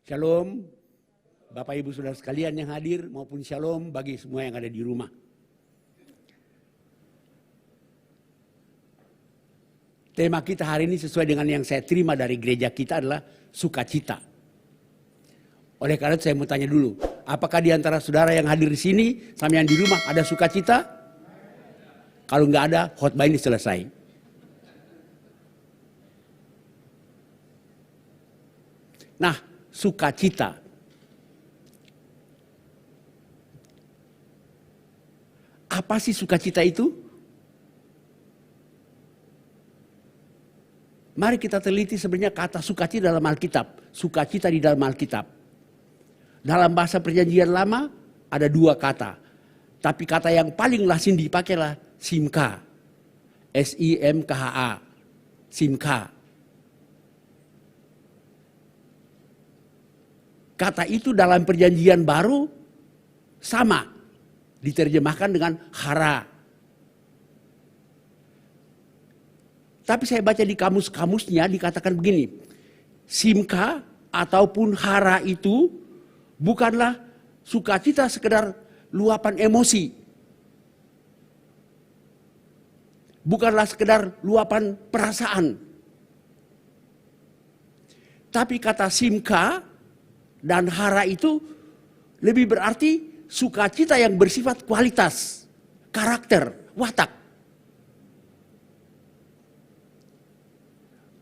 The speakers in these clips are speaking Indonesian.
Shalom, Bapak Ibu Saudara sekalian yang hadir maupun shalom bagi semua yang ada di rumah. Tema kita hari ini sesuai dengan yang saya terima dari gereja kita adalah sukacita. Oleh karena itu saya mau tanya dulu, apakah di antara saudara yang hadir di sini sama yang di rumah ada sukacita? Kalau nggak ada, khotbah ini selesai. Nah, sukacita. Apa sih sukacita itu? Mari kita teliti sebenarnya kata sukacita dalam Alkitab. Sukacita di dalam Alkitab. Dalam bahasa perjanjian lama ada dua kata. Tapi kata yang paling lazim dipakailah simcha. S-I-M-K-H-A. Simcha. Kata itu dalam perjanjian baru sama. Diterjemahkan dengan hara. Tapi saya baca di kamus-kamusnya dikatakan begini. Simcha ataupun hara itu bukanlah sukacita sekedar luapan emosi. Bukanlah sekedar luapan perasaan. Tapi kata simcha dan hara itu lebih berarti sukacita yang bersifat kualitas, karakter, watak.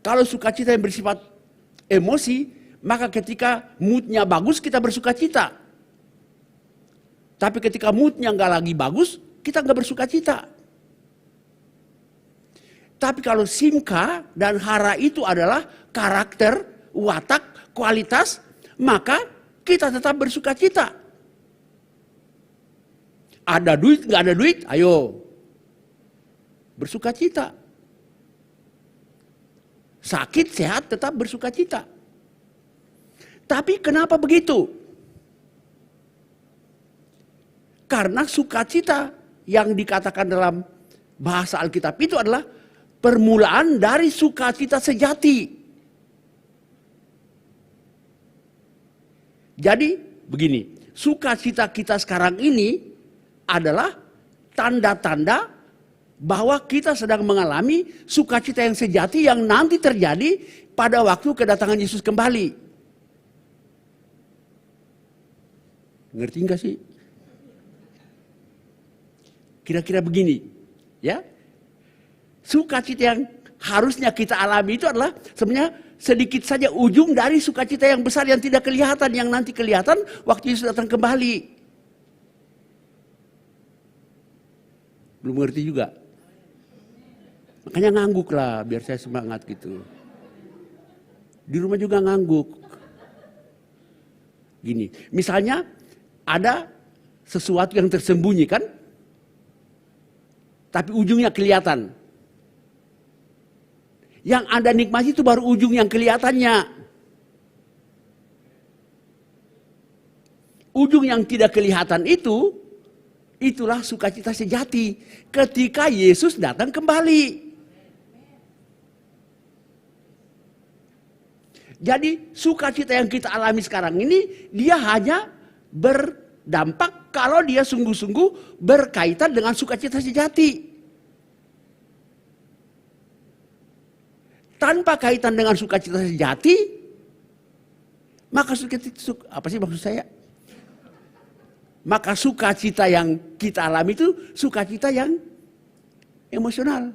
Kalau sukacita yang bersifat emosi, maka ketika moodnya bagus kita bersukacita. Tapi ketika moodnya nggak lagi bagus, kita nggak bersukacita. Tapi kalau simcha dan hara itu adalah karakter, watak, kualitas, maka kita tetap bersukacita. Ada duit, nggak ada duit, ayo bersukacita. Sakit, sehat, tetap bersukacita. Tapi kenapa begitu? Karena sukacita yang dikatakan dalam bahasa Alkitab itu adalah permulaan dari sukacita sejati. Jadi begini, sukacita kita sekarang ini adalah tanda-tanda bahwa kita sedang mengalami sukacita yang sejati yang nanti terjadi pada waktu kedatangan Yesus kembali. Ngerti nggak sih? Kira-kira begini, ya. Sukacita yang harusnya kita alami itu adalah sebenarnya sedikit saja ujung dari sukacita yang besar yang tidak kelihatan, yang nanti kelihatan waktu Yesus datang kembali. Belum ngerti juga. Makanya ngangguk lah, biar saya semangat gitu. Di rumah juga ngangguk. Gini, misalnya ada sesuatu yang tersembunyi kan? Tapi ujungnya kelihatan. Yang Anda nikmati itu baru ujung yang kelihatannya. Ujung yang tidak kelihatan itu, itulah sukacita sejati ketika Yesus datang kembali. Jadi sukacita yang kita alami sekarang ini dia hanya berdampak kalau dia sungguh-sungguh berkaitan dengan sukacita sejati. Tanpa kaitan dengan sukacita sejati, maka apa sih maksud saya? Maka sukacita yang kita alami itu sukacita yang emosional.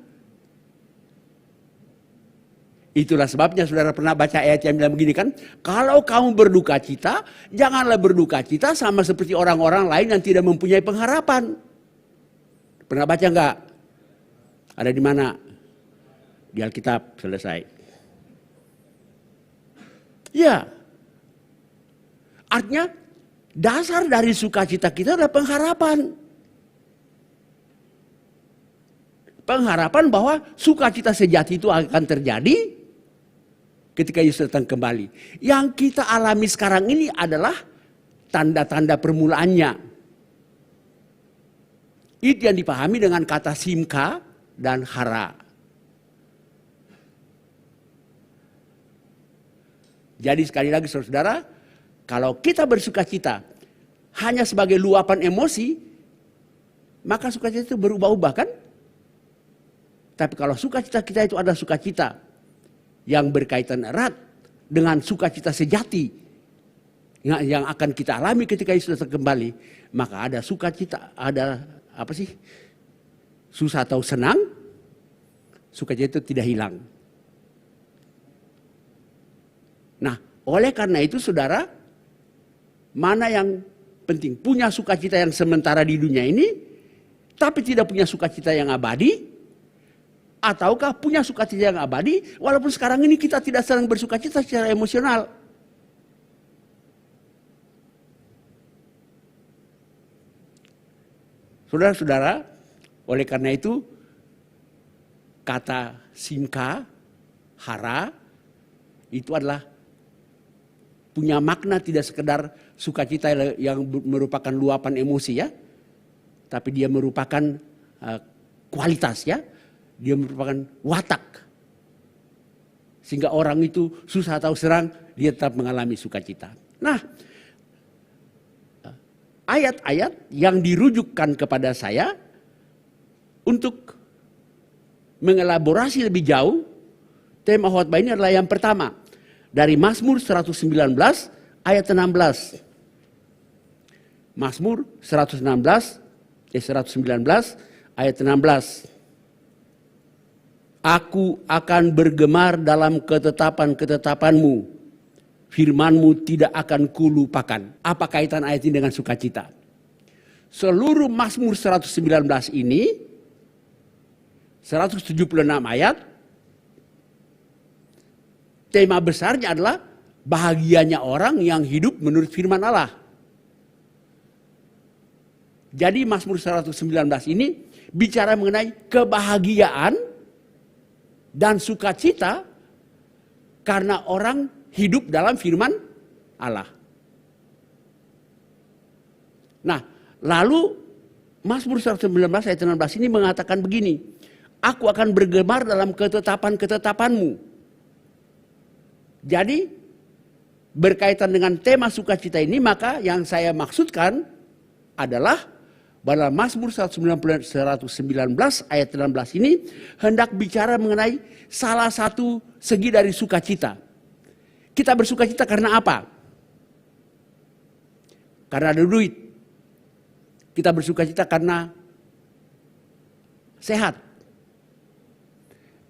Itulah sebabnya saudara pernah baca ayat yang bilang begini kan, kalau kamu berduka cita, janganlah berduka cita sama seperti orang-orang lain yang tidak mempunyai pengharapan. Pernah baca enggak? Ada di mana? Di Alkitab, selesai. Ya. Artinya dasar dari sukacita kita adalah pengharapan. Pengharapan bahwa sukacita sejati itu akan terjadi ketika Yesus datang kembali. Yang kita alami sekarang ini adalah tanda-tanda permulaannya. Itu yang dipahami dengan kata simcha dan hara. Jadi sekali lagi saudara, Kalau kita bersukacita hanya sebagai luapan emosi, maka sukacita itu berubah-ubah kan? Tapi kalau sukacita kita itu adalah sukacita yang berkaitan erat dengan sukacita sejati yang akan kita alami ketika Yesus datang kembali, maka ada sukacita, ada apa sih? Susah atau senang, sukacita itu tidak hilang. Nah, oleh karena itu saudara, mana yang penting? Punya sukacita yang sementara di dunia ini, tapi tidak punya sukacita yang abadi? Ataukah punya sukacita yang abadi, walaupun sekarang ini kita tidak sedang bersukacita secara emosional? Saudara-saudara, oleh karena itu, kata simka, hara, itu adalah punya makna tidak sekedar sukacita yang merupakan luapan emosi ya, tapi dia merupakan kualitas ya. Dia merupakan watak. Sehingga orang itu susah atau serang, dia tetap mengalami sukacita. Nah, ayat-ayat yang dirujukkan kepada saya untuk mengelaborasi lebih jauh tema khotbah ini adalah yang pertama. Dari Mazmur 119 ayat 16. Mazmur 119 ayat 16. Aku akan bergemar dalam ketetapan-ketetapanmu. Firmanmu tidak akan kulupakan. Apa kaitan ayat ini dengan sukacita? Seluruh Mazmur 119 ini, 176 ayat, tema besarnya adalah bahagianya orang yang hidup menurut firman Allah. Jadi Mazmur 119 ini bicara mengenai kebahagiaan dan sukacita karena orang hidup dalam firman Allah. Nah, lalu Mazmur 119 ayat 16 ini mengatakan begini, aku akan bergemar dalam ketetapan-ketetapanmu. Jadi berkaitan dengan tema sukacita ini, maka yang saya maksudkan adalah pada Mazmur 119 ayat 16 ini hendak bicara mengenai salah satu segi dari sukacita. Kita bersukacita karena apa? Karena ada duit. Kita bersukacita karena sehat.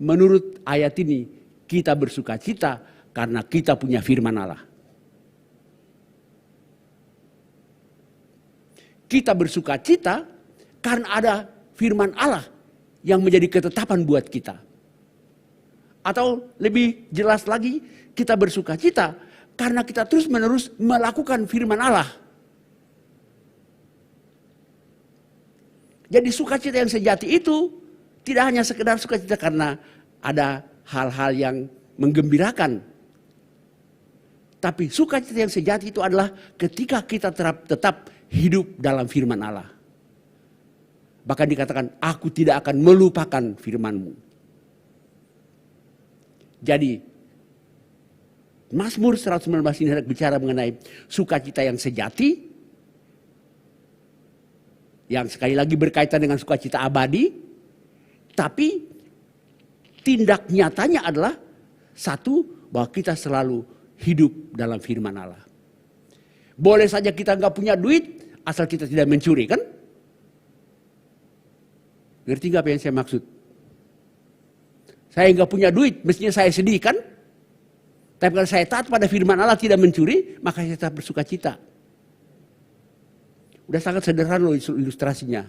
Menurut ayat ini, kita bersukacita karena kita punya firman Allah. Kita bersukacita karena ada firman Allah yang menjadi ketetapan buat kita. Atau lebih jelas lagi, kita bersukacita karena kita terus-menerus melakukan firman Allah. Jadi sukacita yang sejati itu tidak hanya sekedar sukacita karena ada hal-hal yang menggembirakan. Tapi sukacita yang sejati itu adalah ketika kita tetap hidup dalam firman Allah. Bahkan dikatakan, aku tidak akan melupakan firman-Mu. Jadi, Mazmur 119 ini bicara mengenai sukacita yang sejati, yang sekali lagi berkaitan dengan sukacita abadi, tapi tindak nyatanya adalah satu, bahwa kita selalu hidup dalam firman Allah. Boleh saja kita nggak punya duit, asal kita tidak mencuri kan? Ngerti nggak apa yang saya maksud? Saya nggak punya duit, mestinya saya sedih kan? Tapi kalau saya taat pada firman Allah tidak mencuri, maka saya tetap bersukacita. Udah sangat sederhana loh ilustrasinya.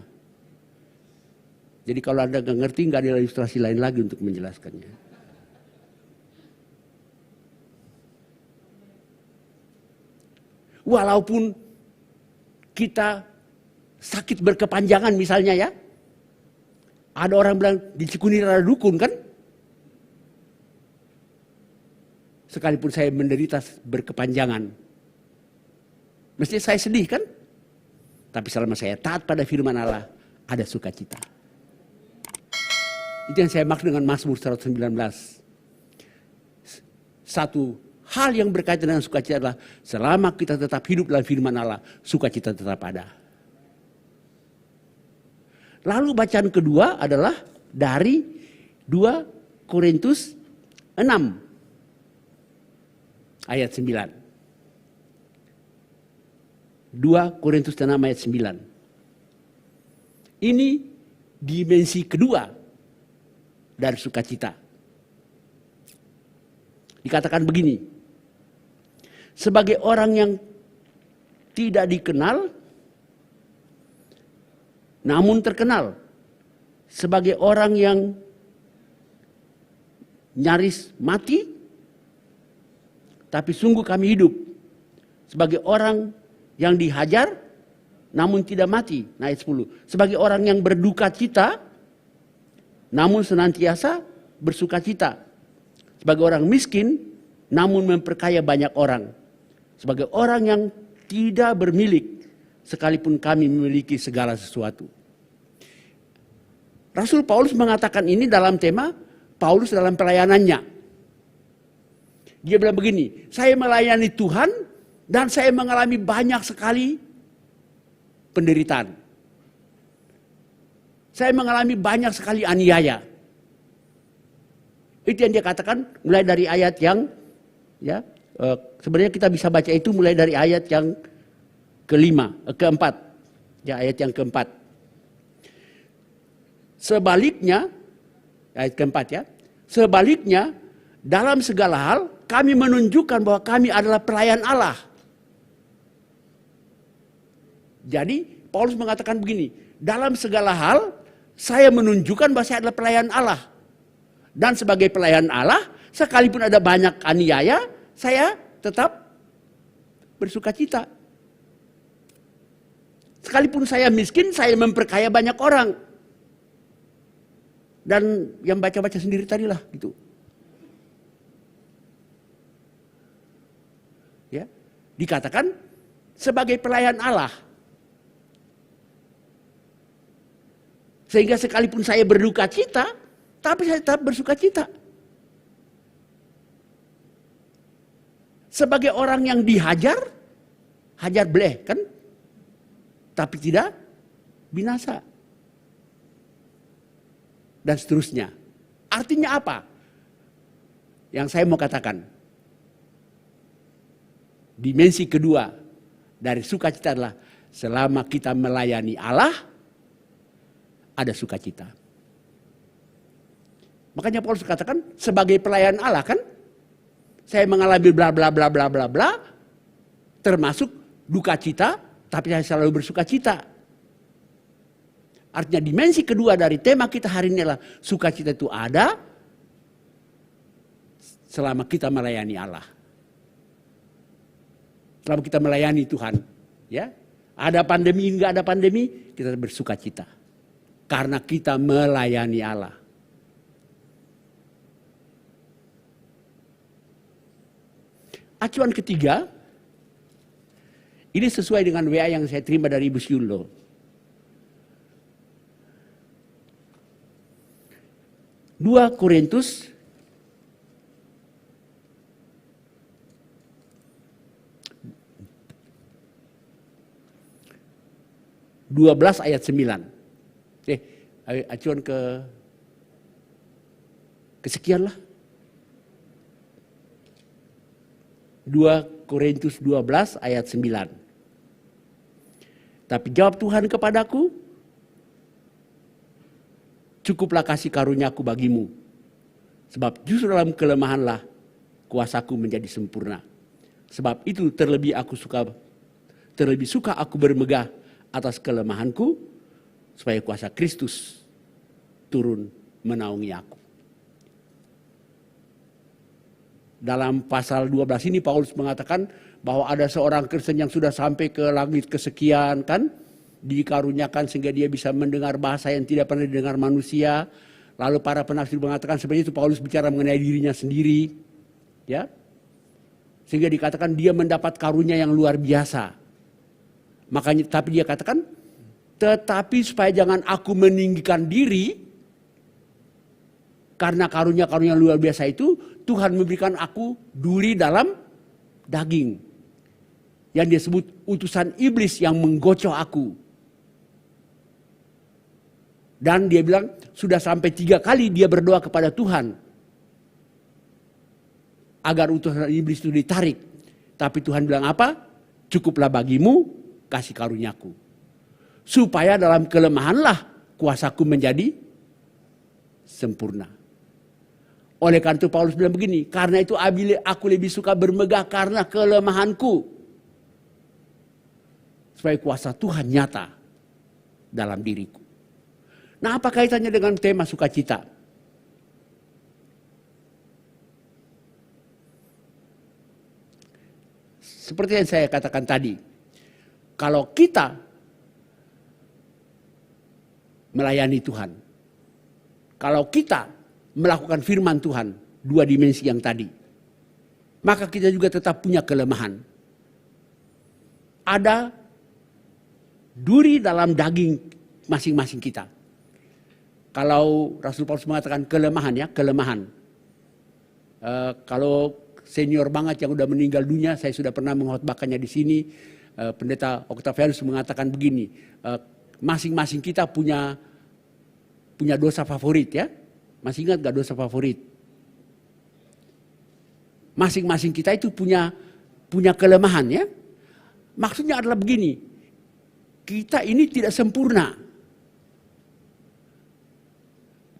Jadi kalau Anda nggak ngerti, nggak ada ilustrasi lain lagi untuk menjelaskannya. Walaupun kita sakit berkepanjangan misalnya ya. Ada orang bilang di Cikunir ada dukun kan. Sekalipun saya menderita berkepanjangan. Mestinya saya sedih kan. Tapi selama saya taat pada firman Allah, ada sukacita. Itu yang saya maksud dengan Mazmur 119. Satu hal yang berkaitan dengan sukacita adalah selama kita tetap hidup dalam firman Allah, sukacita tetap ada. Lalu bacaan kedua adalah dari 2 Korintus 6 ayat 9. 2 Korintus 6 ayat 9. Ini dimensi kedua dari sukacita. Dikatakan begini, sebagai orang yang tidak dikenal, namun terkenal. Sebagai orang yang nyaris mati, tapi sungguh kami hidup. Sebagai orang yang dihajar, namun tidak mati. Nah, ayat 10. Sebagai orang yang berduka cita, namun senantiasa bersuka cita. Sebagai orang miskin, namun memperkaya banyak orang. Sebagai orang yang tidak bermilik, sekalipun kami memiliki segala sesuatu. Rasul Paulus mengatakan ini dalam tema Paulus dalam pelayanannya. Dia bilang begini, saya melayani Tuhan dan saya mengalami banyak sekali penderitaan. Saya mengalami banyak sekali aniaya. Itu yang dia katakan mulai dari ayat yang sebenarnya kita bisa baca itu mulai dari ayat yang keempat. Ya, ayat yang keempat. Sebaliknya, ayat keempat ya. Sebaliknya, dalam segala hal kami menunjukkan bahwa kami adalah pelayan Allah. Jadi Paulus mengatakan begini, dalam segala hal saya menunjukkan bahwa saya adalah pelayan Allah. Dan sebagai pelayan Allah, sekalipun ada banyak aniaya, saya tetap bersuka cita. Sekalipun saya miskin, saya memperkaya banyak orang. Dan yang baca-baca sendiri tadilah gitu. Ya, dikatakan sebagai pelayan Allah. Sehingga sekalipun saya berduka cita, tapi saya tetap bersuka cita. Sebagai orang yang dihajar, hajar bleh kan? Tapi tidak binasa. Dan seterusnya. Artinya apa? Yang saya mau katakan. Dimensi kedua dari sukacita adalah selama kita melayani Allah, ada sukacita. Makanya Paulus katakan sebagai pelayan Allah kan, saya mengalami bla bla bla bla bla bla, termasuk duka cita, tapi saya selalu bersuka cita. Artinya dimensi kedua dari tema kita hari ini adalah sukacita itu ada selama kita melayani Allah. Selama kita melayani Tuhan, ya. Ada pandemi, enggak ada pandemi, kita bersuka cita. Karena kita melayani Allah. Acuan ketiga, ini sesuai dengan WA yang saya terima dari Ibu Syulo. Dua Korintus 12 ayat 9. Acuan kesekian lah. 2 Korintus 12 ayat 9. Tapi jawab Tuhan kepadaku, cukuplah kasih karuniaku bagimu. Sebab justru dalam kelemahanlah kuasaku menjadi sempurna. Sebab itu terlebih suka aku bermegah atas kelemahanku, supaya kuasa Kristus turun menaungi aku. Dalam pasal 12 ini Paulus mengatakan bahwa ada seorang Kristen yang sudah sampai ke langit kesekian kan, dikaruniakan sehingga dia bisa mendengar bahasa yang tidak pernah didengar manusia. Lalu para penafsir mengatakan sebenarnya itu Paulus bicara mengenai dirinya sendiri, ya. Sehingga dikatakan dia mendapat karunia yang luar biasa. Makanya tapi dia katakan, tetapi supaya jangan aku meninggikan diri, Karena karunia-karunia luar biasa itu, Tuhan memberikan aku duri dalam daging. Yang dia sebut utusan iblis yang menggocoh aku. Dan dia bilang, sudah sampai 3 kali dia berdoa kepada Tuhan. Agar utusan iblis itu ditarik. Tapi Tuhan bilang apa? Cukuplah bagimu kasih karuniaku. Supaya dalam kelemahanlah kuasaku menjadi sempurna. Oleh karena itu Paulus bilang begini, karena itu aku lebih suka bermegah karena kelemahanku. Supaya kuasa Tuhan nyata dalam diriku. Nah, apa kaitannya dengan tema sukacita? Seperti yang saya katakan tadi, kalau kita melayani Tuhan, kalau kita melakukan firman Tuhan, 2 dimensi yang tadi, maka kita juga tetap punya kelemahan. Ada duri dalam daging masing-masing kita. Kalau Rasul Paulus mengatakan kelemahan ya, kelemahan. Kalau senior banget yang udah meninggal dunia, saya sudah pernah mengkhotbahkannya di sini. Pendeta Octavianus mengatakan begini, masing-masing kita punya dosa favorit ya. Masih ingat gak dosa favorit? Masing-masing kita itu punya kelemahan ya. Maksudnya adalah begini, kita ini tidak sempurna.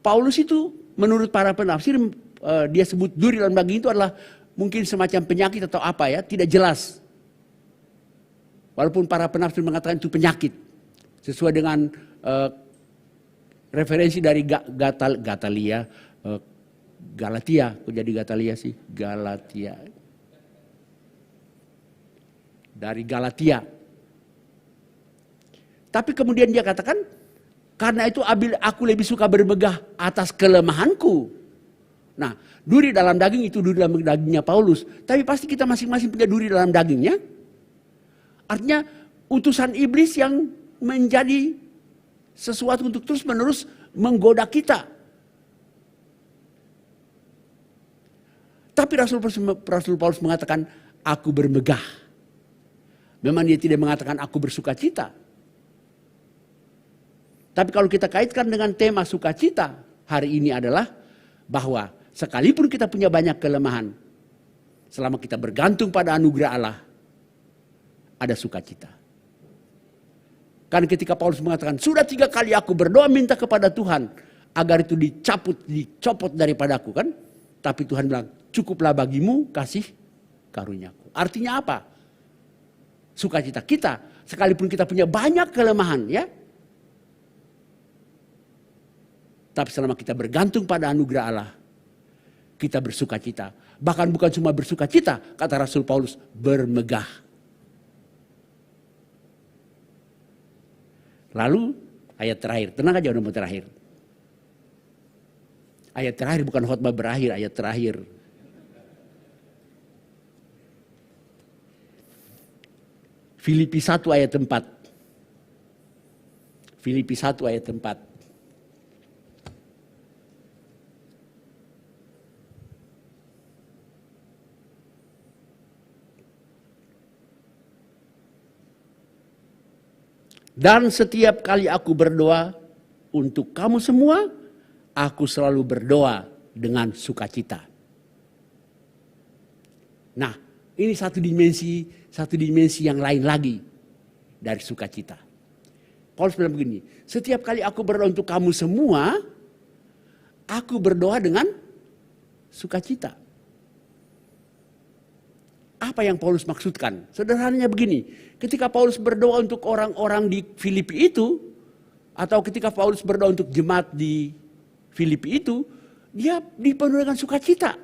Paulus itu menurut para penafsir, dia sebut duri dalam daging itu adalah mungkin semacam penyakit atau apa ya, tidak jelas. Walaupun para penafsir mengatakan itu penyakit. Sesuai dengan referensi dari Galatia, kok jadi Gatalia sih? Galatia. Dari Galatia. Tapi kemudian dia katakan, karena itu aku lebih suka bermegah atas kelemahanku. Nah, duri dalam daging itu duri dalam dagingnya Paulus. Tapi pasti kita masing-masing punya duri dalam dagingnya. Artinya utusan iblis yang menjadi sesuatu untuk terus menerus menggoda kita. Tapi Rasul Paulus mengatakan, aku bermegah. Memang dia tidak mengatakan aku bersuka cita. Tapi kalau kita kaitkan dengan tema sukacita hari ini adalah bahwa sekalipun kita punya banyak kelemahan, selama kita bergantung pada anugerah Allah, ada sukacita. Karena ketika Paulus mengatakan, sudah 3 kali aku berdoa minta kepada Tuhan agar itu dicopot daripadaku kan. Tapi Tuhan bilang, cukuplah bagimu kasih karuniaku. Artinya apa? Sukacita kita, sekalipun kita punya banyak kelemahan ya. Tapi selama kita bergantung pada anugerah Allah, kita bersukacita. Bahkan bukan cuma bersukacita, kata Rasul Paulus, bermegah. Lalu ayat terakhir, tenang aja udah mau terakhir. Ayat terakhir bukan khotbah berakhir, ayat terakhir. Filipi 1 ayat 4. Filipi 1 ayat 4. Dan setiap kali aku berdoa untuk kamu semua, aku selalu berdoa dengan sukacita. Nah, ini satu dimensi yang lain lagi dari sukacita. Paulus bilang begini, setiap kali aku berdoa untuk kamu semua, aku berdoa dengan sukacita. Apa yang Paulus maksudkan? Sederhananya begini, ketika Paulus berdoa untuk orang-orang di Filipi itu, atau ketika Paulus berdoa untuk jemaat di Filipi itu, dia dipenuhi dengan sukacita.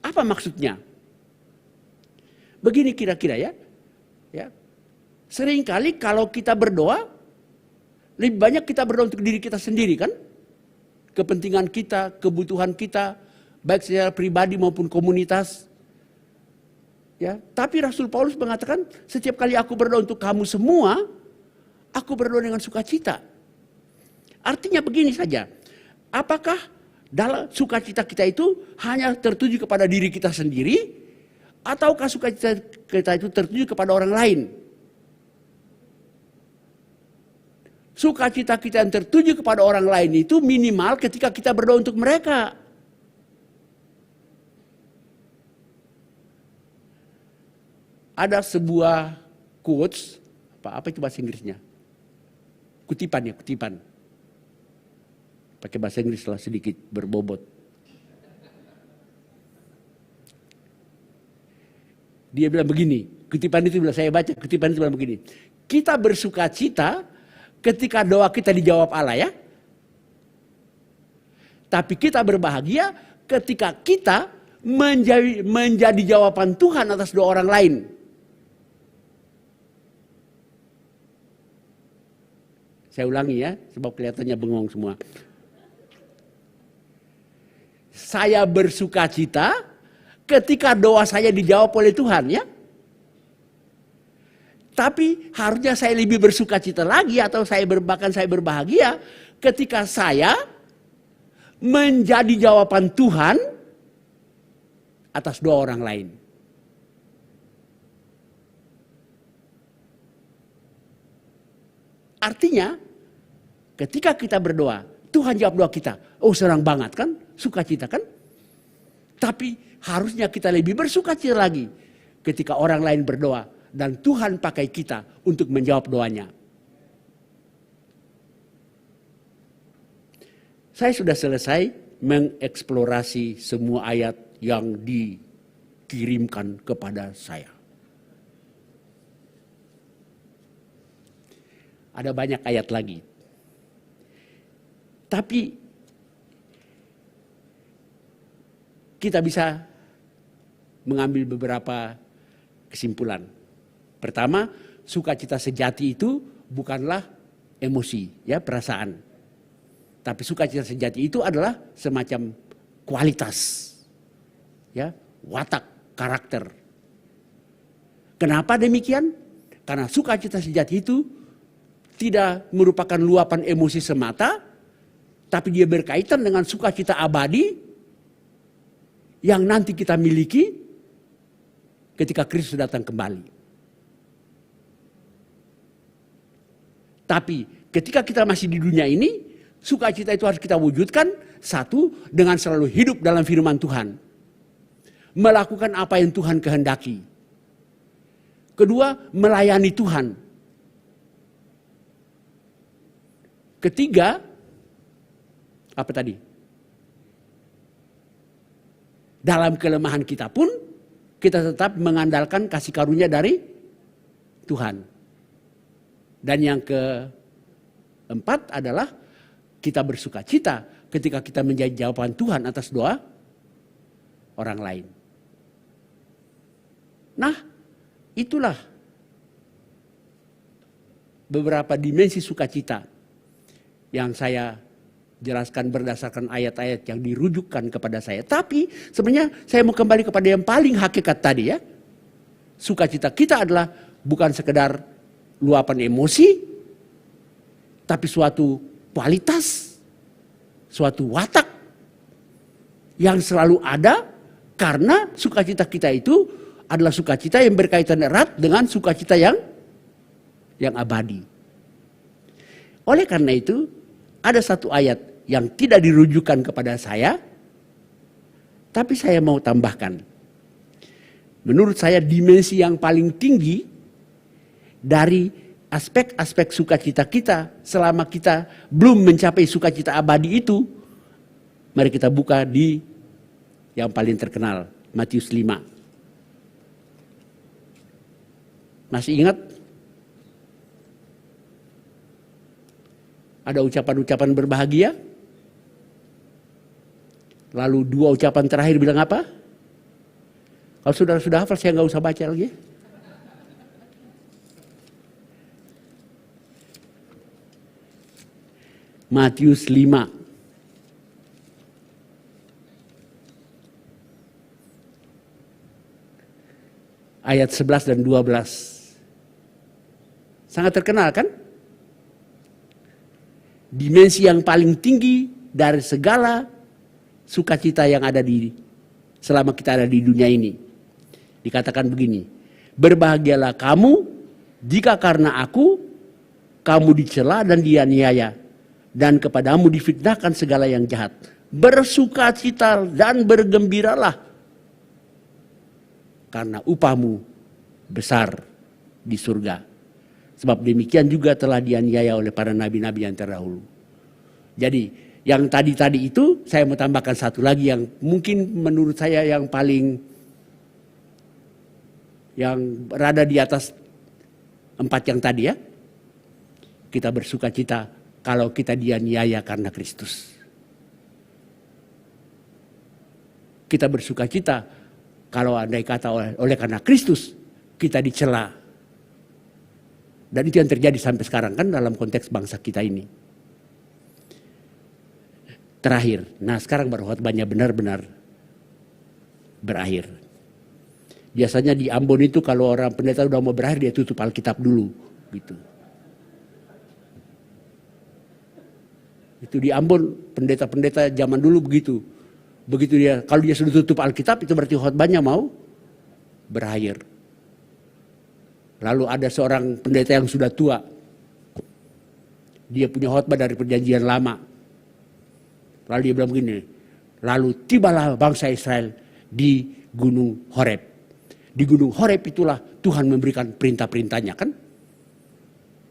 Apa maksudnya? Begini kira-kira ya. Seringkali kalau kita berdoa, lebih banyak kita berdoa untuk diri kita sendiri kan? Kepentingan kita, kebutuhan kita, baik secara pribadi maupun komunitas. Ya, tapi Rasul Paulus mengatakan, setiap kali aku berdoa untuk kamu semua, aku berdoa dengan sukacita. Artinya begini saja, apakah dalam sukacita kita itu hanya tertuju kepada diri kita sendiri, ataukah sukacita kita itu tertuju kepada orang lain? Sukacita kita yang tertuju kepada orang lain itu minimal ketika kita berdoa untuk mereka. Ada sebuah quotes, apa itu bahasa Inggrisnya? Kutipan. Pakai bahasa Inggris lah sedikit berbobot. Dia bilang begini, kutipan itu bila saya baca, kutipan itu bilang begini. Kita bersukacita ketika doa kita dijawab Allah ya. Tapi kita berbahagia ketika kita menjadi jawaban Tuhan atas doa orang lain. Saya ulangi ya, sebab kelihatannya bengong semua. Saya bersukacita ketika doa saya dijawab oleh Tuhan ya. Tapi harusnya saya lebih bersukacita lagi atau bahkan saya berbahagia ketika saya menjadi jawaban Tuhan atas doa orang lain. Artinya ketika kita berdoa, Tuhan jawab doa kita. Oh, senang banget kan? Sukacita kan? Tapi harusnya kita lebih bersukacita lagi ketika orang lain berdoa dan Tuhan pakai kita untuk menjawab doanya. Saya sudah selesai mengeksplorasi semua ayat yang dikirimkan kepada saya. Ada banyak ayat lagi. Tapi kita bisa mengambil beberapa kesimpulan. Pertama, sukacita sejati itu bukanlah emosi, ya, perasaan. Tapi sukacita sejati itu adalah semacam kualitas, ya, watak, karakter. Kenapa demikian? Karena sukacita sejati itu tidak merupakan luapan emosi semata, tapi dia berkaitan dengan sukacita abadi yang nanti kita miliki ketika Kristus datang kembali. Tapi ketika kita masih di dunia ini, sukacita itu harus kita wujudkan. Satu, dengan selalu hidup dalam firman Tuhan. Melakukan apa yang Tuhan kehendaki. Kedua, melayani Tuhan. Ketiga, apa tadi? Dalam kelemahan kita pun, kita tetap mengandalkan kasih karunia dari Tuhan. Dan yang keempat adalah kita bersukacita ketika kita menjadi jawaban Tuhan atas doa orang lain. Nah, itulah beberapa dimensi sukacita yang saya jelaskan berdasarkan ayat-ayat yang dirujukkan kepada saya. Tapi sebenarnya saya mau kembali kepada yang paling hakikat tadi ya. Sukacita kita adalah bukan sekedar luapan emosi, tapi suatu kualitas, suatu watak yang selalu ada karena sukacita kita itu adalah sukacita yang berkaitan erat dengan sukacita yang abadi. Oleh karena itu, ada satu ayat yang tidak dirujukan kepada saya, tapi saya mau tambahkan. Menurut saya dimensi yang paling tinggi dari aspek-aspek sukacita kita selama kita belum mencapai sukacita abadi itu, mari kita buka di yang paling terkenal, Matius 5. Masih ingat? Ada ucapan-ucapan berbahagia. Lalu dua ucapan terakhir bilang apa? Kalau saudara sudah hafal, saya nggak usah baca lagi. Matius 5. Ayat 11 dan 12. Sangat terkenal kan? dimensi yang paling tinggi dari segala sukacita yang ada selama kita ada di dunia ini. Dikatakan begini, berbahagialah kamu jika karena aku kamu dicela dan dianiaya dan kepadamu difitnahkan segala yang jahat. Bersukacita dan bergembiralah karena upahmu besar di surga. Sebab demikian juga telah dianiaya oleh para nabi-nabi yang terdahulu. Jadi yang tadi itu saya mau tambahkan satu lagi yang mungkin menurut saya yang rada di atas 4 yang tadi ya. Kita bersukacita kalau kita dianiaya karena Kristus. Kita bersukacita kalau andai kata oleh karena Kristus kita dicela. Dan itu yang terjadi sampai sekarang kan dalam konteks bangsa kita ini. Terakhir, nah sekarang baru khotbahnya benar-benar berakhir. Biasanya di Ambon itu kalau orang pendeta udah mau berakhir dia tutup Alkitab dulu gitu. Itu di Ambon pendeta-pendeta zaman dulu begitu. Begitu dia, kalau dia sudah tutup Alkitab itu berarti khotbahnya mau berakhir. Lalu ada seorang pendeta yang sudah tua. Dia punya khotbah dari perjanjian lama. Lalu dia bilang begini, lalu tibalah bangsa Israel di Gunung Horeb. Di Gunung Horeb itulah Tuhan memberikan perintah-perintahnya kan.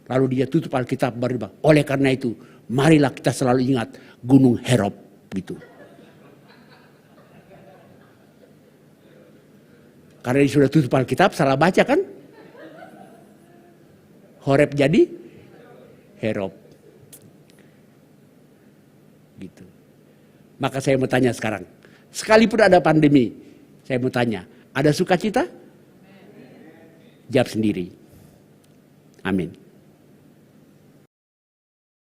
Lalu dia tutup Alkitab baru bilang, oleh karena itu marilah kita selalu ingat Gunung Herop gitu. Karena dia sudah tutup Alkitab salah baca kan. Horeb jadi Herop. Gitu. Maka saya mau tanya sekarang. Sekalipun ada pandemi, saya mau tanya, ada sukacita? Jawab sendiri. Amin.